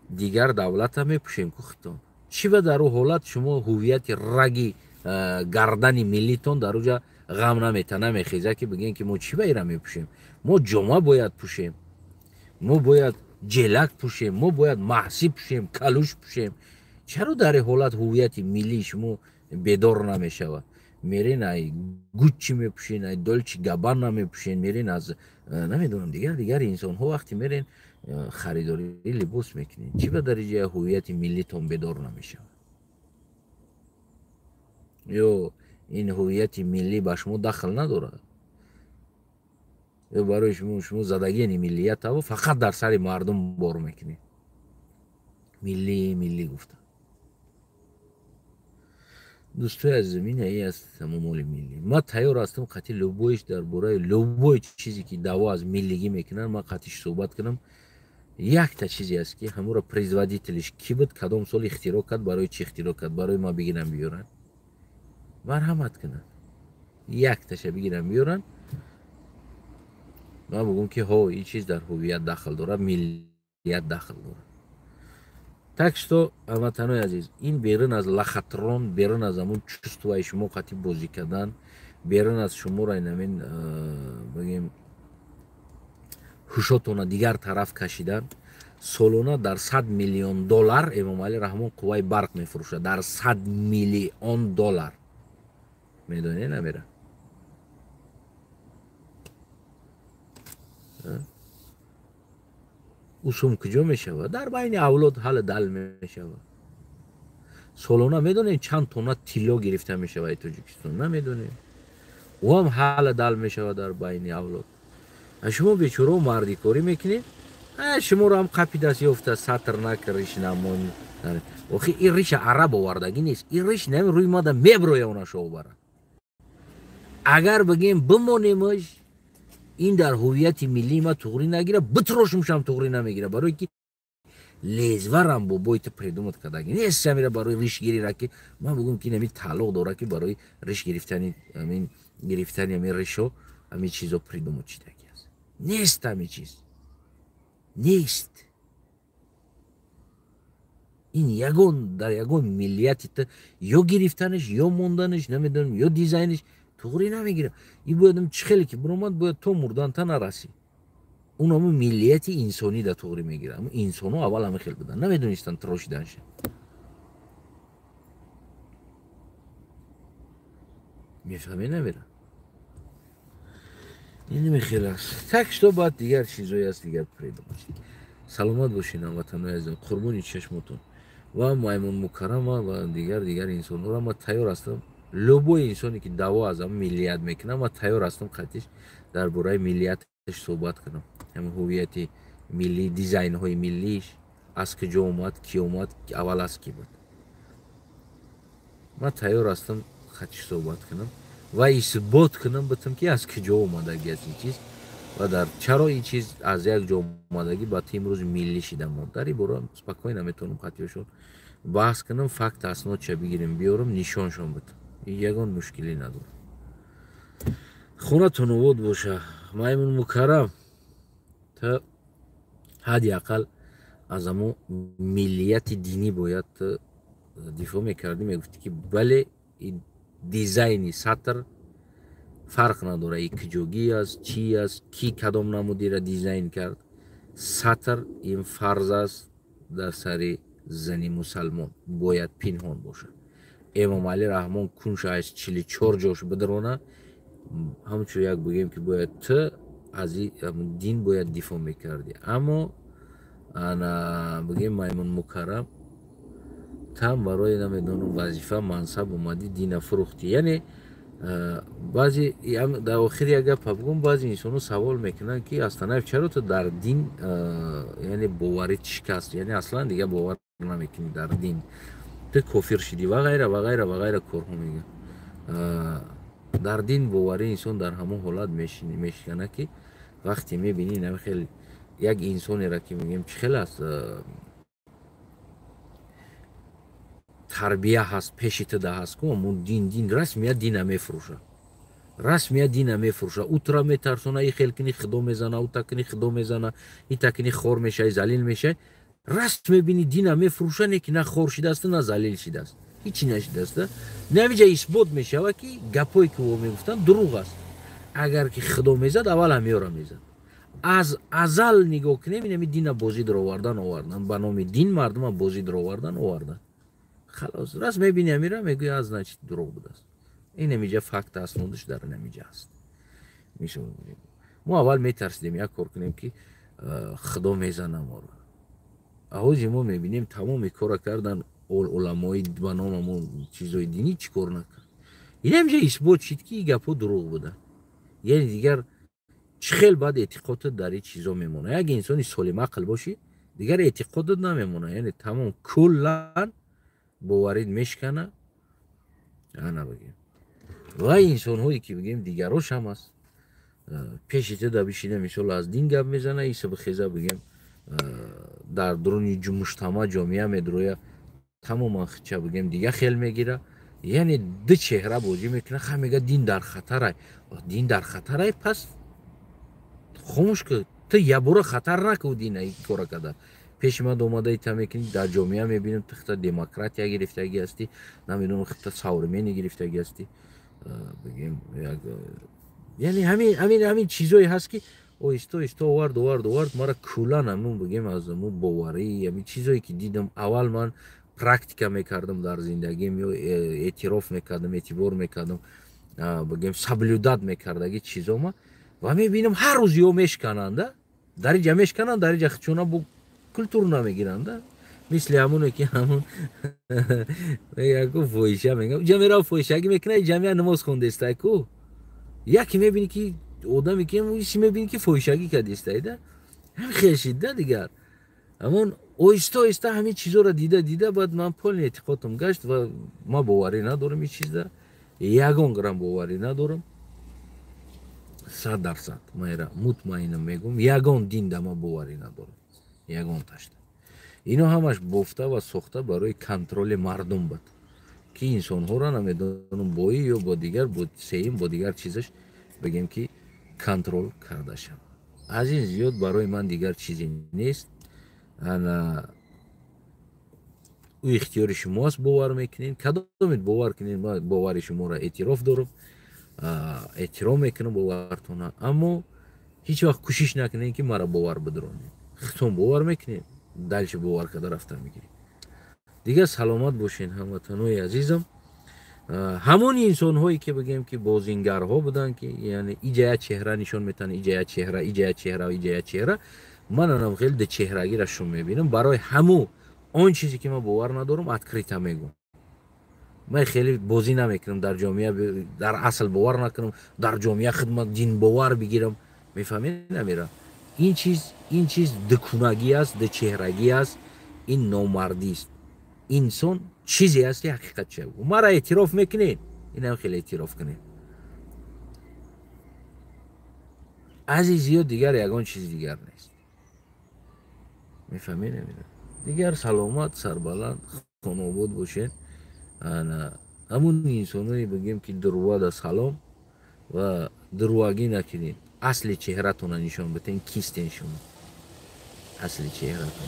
дигар давлата мепӯшем ку хитон. Чӣ ба дар ӯ ҳолат шумо ҳуввияти раги гардани миллитон дар уҷа ғам намета, намехеза ки бигӯем ки мо чӣ ба ира мепӯшем? Мо ҷома бояд пӯшем, мо бояд ҷелак пӯшем, мо бояд маҳсӣ пӯшем, калӯш пӯшем. чаро дар ин ҳолат ҳуввияти миллии шумо бедор намешавад? мерен ай гуччи мепӯшен, ай долчи габбана мепӯшен, мерен аз намедонам дигар инсонҳо вақте мерен харидории либос мекунед. Чӣ ба дариҷаи ҳуввияти миллитон бедор намешавад? ё ин ҳуввияти миллӣ ба шумо дахл надорад? ё барои шумо задагиени миллиятаво фақат дар сари мардум бор мекунед? миллӣ гуфта. дӯстои азизам, ин аст тамомоли миллӣ. Ман тайёр ҳастам қатӣ любоиш дар бораи любой чизе ки даъво аз миллигӣ мекунад, ман қатиш суҳбат кунам. Якта чизе аст ки ҳамуро производителиш кӣ буд, кадом сол ихтироъ кард, барои чӣ ихтироъ кард, барои ман бигиран биёран. марҳамат кунад, якташа бигиран биёран, ман бигӯм ки ҳо ин чиз дар ҳуввият дахл дорад, миллият дахл дорад. Так что ҳамватанои азиз, ин берун аз лахатрон, берун аз ҳамун чувствои шумо қатӣ бозӣ кардан, берун аз шуморо инамин бигем ҳушотона дигар тараф кашидан, солона дар $100 миллион Эмомалӣ Раҳмон қувваи барқ мефурӯшад. Дар $100 миллион медонед намера? ӯ сум куҷо мешавад? Дар байни авлод ҳал дал мешавад. солона медонед чанд тонна тилло гирифта мешавад Тоҷикистон? намедонед. ӯ ҳам ҳал дал мешавад дар байни авлод. шумо бечораҳо мардикорӣ мекунед, шуморо ҳам қапи даст ёфта сатр накар, риш намон. охи ин риша араб овардагӣ нест. ин риш нами рӯи мада меброяона шо обарад. агар бигем бимонемаш, ин дар ҳуввияти миллии ма туғрӣ нагира, битрошумшам туғрӣ намегира, барои ки лезварам бобои ту придумат кардаги нест самира барои риш гирира ки ман бигӯм ки нами тааллуқ дора ки барои риш гирифтани ҳамин ришо ҳамин чизо придумат шидаги аст. нест ҳамин чиз. нест. ин дар ягон миллияти ту ё гирифтанаш, ё монданаш, намедонам, ё дизайнаш туғрӣ намегира. ин боядам чӣ хеле ки биромад, бояд то мурданта нарасӣ. اون همون ملیت انسانی در توغری میگیره. اما انسان ها اول همه خیلی بدن نمیدونستن تراشیدنش. میفهمی نمیره. این خیلی است. تک تو بعد دیگر چیزایی است دیگر پیدا باشید. سلامت باشین هموطنان عزیزم. قربون چشمتون و مایمون مکرم و دیگر انسان را ما تیار هستم. لوبوی انسانی که دعوا از هم ملیت میکنه ما تیار هستم خطیش در برای ملیتش صحبت کنم. همین هویت ملی، دیزاین های ملیش از کجا اومد، کی اومد، اول از کی بود. ما تیار هستم خطیش صحبت کنم و اثبات کنم بتم که از کجا اومدگی از این چیز و در چرا این چیز از یک جا اومدگی با امروز ملی شده ما در این برای سپکای نمیتونم خطیشون بحث کنم. فکت اسناد چه بگیریم بیارم نشانشون بدم. یگان مشکلی ندارم. خونتون آباد باشه. مایمون مکرم تا حدی اقل از امو ملیت دینی باید دفاع میکردی. میگفتی که بله دیزاینی سطر فرق نداره، یک جوگی است، چی است، کی کدام نمودی را دیزاین کرد. سطر این فرض است در سر زنی مسلمان باید پنهان باشه. امام علی رحمان کنش از 44 جاش بدرونه. همچون یک بگیم که باید تو از این دین باید دفاع میکردی. اما انا بگیم مایمون مکرم تم برای نمیدونم وظیفه منصب اومدی دین فروختی. یعنی بعضی در آخر یک گپ بگم بعضی انسانو سوال میکنن که اصلا چرا تو در دین یعنی باورت شکست، یعنی اصلا دیگه باور نمیکنی در دین، تو کافر شدی و غیره و غیره و غیره کارها میگن. در دین باوری انسان در همون حالت میشکنه که وقتی میبینی نمی خیلی یک انسانی را که میگیم چه خیلی است تربیه هست پیشت ده هست که اون دین رسمیت دین میفروشه، رسمیت دین میفروشه. او ترا میترسونه، ای خیلی کنی خدا میزنه، او تکنی خدا میزنه، ای تکنی خور میشه، ذلیل میشه. رسم میبینی دین میفروشه، نه که نه خور شده است نه ذلیل شده است، هیچی نشده است. نمیجا اثبات میشه و که گپایی که او میگفتن دروغ است. اگر که خدا میزد اول همیارا میزد. از ازل نگاه کنیم اینمی دین بازی در آوردن به نام دین مردم بازی در آوردن. خلاص راست میبینی امیره میگوی از نچی دروغ بوده است. این نمیجه فکت اسنادش در نمیجه است. میشه ما اول میترسیدیم یک کار کنیم که خدا میزنه ما رو. احوجی ما میبینیم تمام کار کردن علمای به نام چیزای دینی چی کار نکرد. این نمیجه اثبات شد که این گپا دروغ بوده. یعنی دیگر چخیل بعد اعتقادت در این چیزا میمونه. اگه انسانی سالم عقل باشی دیگر اعتقادت نمیمونه. یعنی تمام کلا باورید میشکنه. انا بگیم و انسان هایی که بگیم دیگراش هم هست پیشت دا بشینه مثال از دین گپ میزنه ایسا بخیزه بگیم در درون مجتمع جامعه میدرویه تمام چه بگیم دیگه خیل میگیره. یعنی دو چهره بازی میکنه. خب میگه دین در خطره. دین در خطره پس خاموش که تو یه بار خطر نکو دین ای کارا کده. پیش من اومده ایتا میکنی در جامعه میبینیم تخت دموکرات یا گرفتگی هستی، نمیدونم خط ساورمینی گرفتگی هستی بگیم یعنی همین چیزایی هست که اویستا وارد مرا کلا همون بگیم از همون باوری همین چیزایی که دیدم اول من پرکتیکا میکردم در زندگیم یا اعتراف میکردم اعتبار میکردم بگیم سبلودات میکردگی چیزا ما و میبینم هر روز یو میشکنند در اینجا میشکنند در اینجا چونا بو کلتور نمیگیرند. مثل همونه که همون یکو فویشه میگم جمعه فویشگی میکنه جمعه نماز خونده است کو یکی میبینی که آدمی که میشه میبینی که فویشگی کرده است هم خیلی شده دیگر همون اویستا همین چیزا رو دیده بعد من پول اعتقادم گشت و ما باوری ندارم این چیزا یگان گرم باوری ندارم 100% ما مطمئنم میگم یگان دین در ما باوری ندارم یگان تاشت. اینا همش بافته و ساخته برای کنترل مردم بود که انسان ها را نمیدونم بایی یا با دیگر با سیم با دیگر چیزش بگیم که کنترل کرده شد. از این زیاد برای من دیگر چیزی نیست. انا او اختیار شماست باور میکنین کدامت باور کنین ما باور شما را اعتراف دارم احترام میکنم باورتون اما هیچ وقت کوشش نکنین که مرا باور بدرونین. خودتون باور میکنین دلش باور کرده رفتن میگیرین دیگه. سلامت باشین هموطنای عزیزم. همون انسان هایی که بگیم که بازینگرها بودن که یعنی ایجای چهره نشون میتن، ایجای چهره، ایجای چهره و ایجای چهره، من هم خیلی ده چهرگی را شما میبینم. برای همو آن چیزی که من باور ندارم اتکریتا میگم. من خیلی بازی نمیکنم در جامعه، در اصل باور نکنم، در جامعه خدمت دین باور بگیرم. میفهمید نمیره. این چیز دکونگی است، ده چهرگی است، این نامردی است. انسان چیزی است که حقیقت چه و مرا اعتراف میکنین، این هم خیلی اعتراف کنین. عزیزی و دیگر یگان چیز دیگر نیست. میفهمید نمیره. دیگر سلامت، سربلند، خانواد باشین. همون انسانایی بگیم که دروا دا سلام و درواگی نکنین. اصل چهرهتون نشون بدین، کیستین شما. اصل چهرهتون.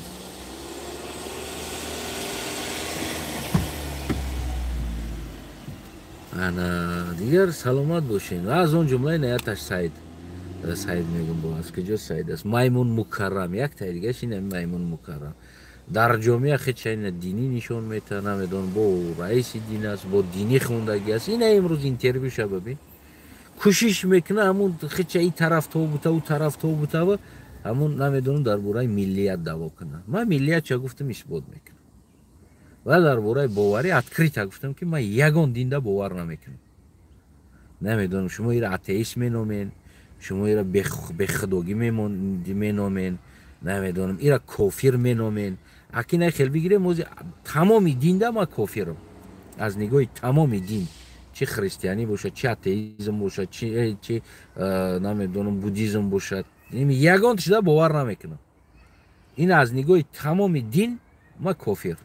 دیگر سلامت باشین. و از اون جمله نیاتش سعید میگم باز که جو سعید است. میمون مکرم، یک تا دیگه شینه میمون مکرم. در جامعه خیلی چین دینی نشون میده، نمیدون با رئیس دین است، با دینی خوندگی است. این امروز اینترویو شو ببین، کوشش میکنه همون خیلی این طرف تو بوده و طرف تو بوده و همون نمیدونم در باره ملیت دعوا کنه. من ملیت چه گفتم اثبات میکنم و در باره باوری اتکریت گفتم که من یگان دین دا باور نمیکنم. نمیدونم شما ایرا اتئیسم مینامین، شما ایرا بخداگی مینامین، نمیدونم ایرا کافر مینامین. اکی نه خیلی بگیره موزی تمامی دین دا ما کافرم. از نگاه تمامی دین، چه خریستیانی باشد، چه اتئیسم باشد، چه نمیدونم بودیزم باشد، یگان چیزا باور نمیکنم. این از نگاه تمامی دین ما کافر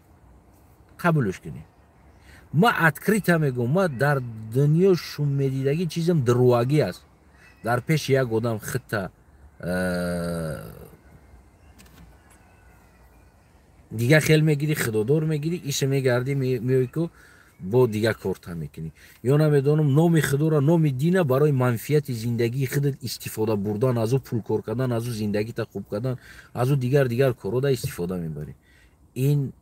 قبولش کنیم. ما اتکریت میگم، ما در دنیا شومیدگی چیزم درواگی است. در پیش یک آدم خطه دیگه خیل میگیری، خدادار میگیری، ایش میگردی میوی که با دیگه کارتا میکنی. یا نمیدونم نام خدا را، نام دینه برای منفیت زندگی خودت استفاده بردن، از او پول کار کردن، از او زندگی تا خوب کردن، از او دیگر کارو دا استفاده میبری. این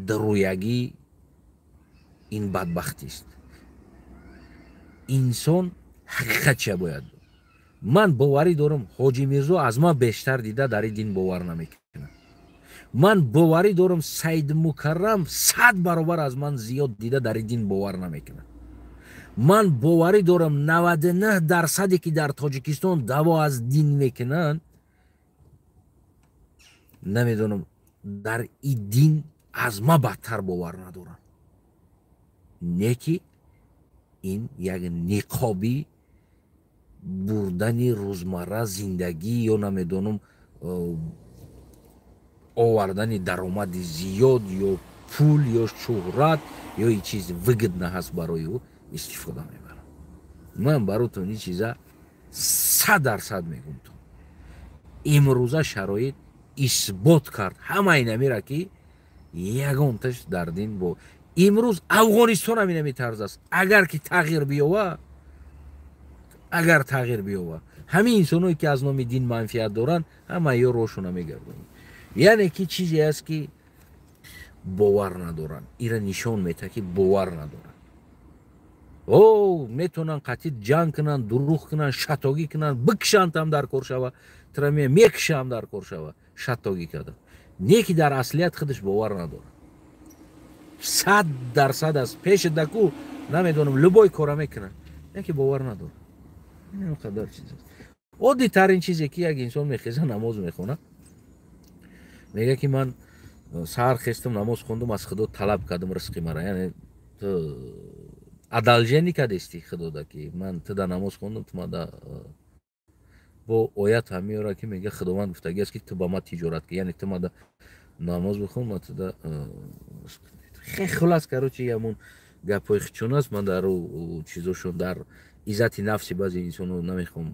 درویگی، این بدبختی است. انسان حقیقت چه باید بود. من باوری دارم حاجی میرزا از ما بیشتر دیده در این دین باور نمیکنه. من باوری دارم سید مکرم 100 برابر از من زیاد دیده در این دین باور نمیکنه. من باوری دارم 99% که در تاجیکستان دعوا از دین میکنن، نمیدونم در این دین از ما بدتر باور ندارن. نیکی این یک نقابی بردن روزمره زندگی یا نمیدونم آوردن درآمد زیاد یا پول یا شهرت یا این چیز وگد نه هست برای او استفاده میبرم. من براتون این چیزا 100% میگم. تو امروزه شرایط اثبات کرد همه این میره که یگانتش در دین با امروز افغانستان هم این طرز است. اگر که تغییر بیاوه، همین انسانایی که از نام دین منفیت دارن همه یا روشون میگردن. یعنی که چیزی است که باور ندارن. ایره نشان میده که باور ندارن. او میتونن قطعی جنگ کنن، دروغ کنن، شتاگی کنن، بکشند هم در کار شوه، ترمیه میکشه هم در کار شوه، شتاگی کردن. نیکی در اصلیت خودش باور ندارن. 100% از پیش دکو نمیدونم لبای کارا میکنن، نیکی باور ندارن. این قدر چیز است. عادی ترین چیزی که یک انسان میخیزه نماز میخونه، میگه که من سحر خستم نماز خوندم از خدا طلب کردم رزق مرا. یعنی تو ادالجنی کدستی خدا دا که من تو دا نماز خوندم تو ما دا با آیت هم میاره که میگه خداوند گفتگی است که تو با ما تجارت که، یعنی تو ما دا نماز بخون ما تو دا خیلی خلاص کرو چی همون گپای چون است. من در چیزاشون در عزت نفسی بعضی انسانو نمیخوام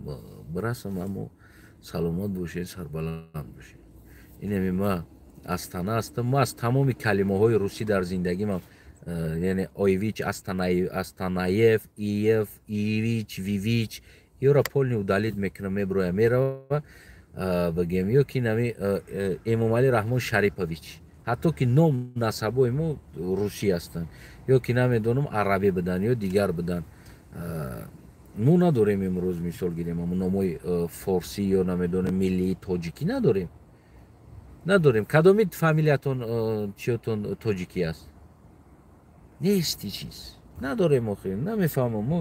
برسم، اما سلامت باشین، سربلند باشین. اینه ما از تنه هستم. ما از تمام کلمه های روسی در زندگی من، یعنی آیویچ، استانایف، ایف، ایویچ، ویویچ یورا پولنی удалить میکنم میبرویم میره و بگیم یا که نمی امام علی رحمان شریفویچ ҳатто ки ном насабои мо русӣ ҳастанд ё ки намедонам арабӣ буданд ё дигар буданд. мо надорем имрӯз мисол гирем номои форсӣ ё намедонам миллии тоҷикӣ надорем. Кадоми фамилиятон чиётон тоҷикӣ аст? Нест ҳеҷ чиз надорем. охир намефаҳмам мо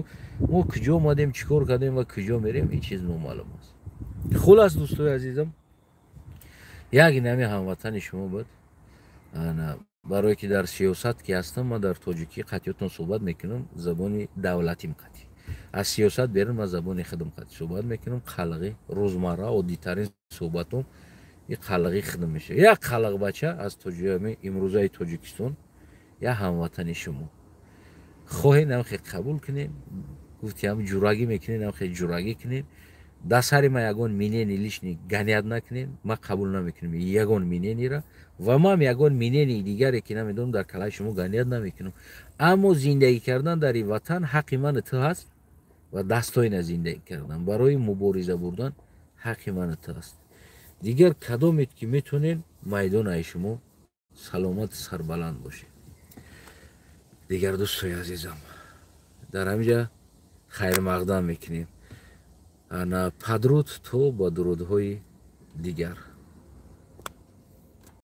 куҷо омадем чӣ кор кардем ва куҷо мерем, ҳеҷ чиз номаълум аст. хулас дӯстои азизам, як наме ҳамватани шумо буд. барое ки дар сиёсат ки ҳастам, ман дар тоҷикӣ қатъиётон суҳбат мекунам, забони давлатим қатъӣ. аз сиёсат берун ман забони худам қатъӣ суҳбат мекунам. қалғӣ рӯзмарра оддитарин суҳбатом и қалғӣ худам мешавад. як қалғ бача аз имрӯзаи Тоҷикистон, як ҳамватани шумо хоҳед намхе қабул кунед, гуфтиам ҷурагӣ мекунед, намхе ҷурагӣ кунед, дасари ман ягон минени лишни ганият накунед. Ман қабул намекунам ягон миненира ва ман ягон минени дигаре ки намедонам дар калаи шумо ганият намекунам. аммо зиндагӣ кардан дар ин ватан ҳаққи мани ту ҳаст ва дастойна зиндагӣ кардан, барои мубориза бурдан ҳаққи мани ту ҳаст. дигар кадомед ки метонед, майдонаи шумо саломат сарбаланд бошед. дигар дӯстои азизам, дар ҳамҷа хайрмақдам мекунем. ана падруд то ба дурудҳои дигар.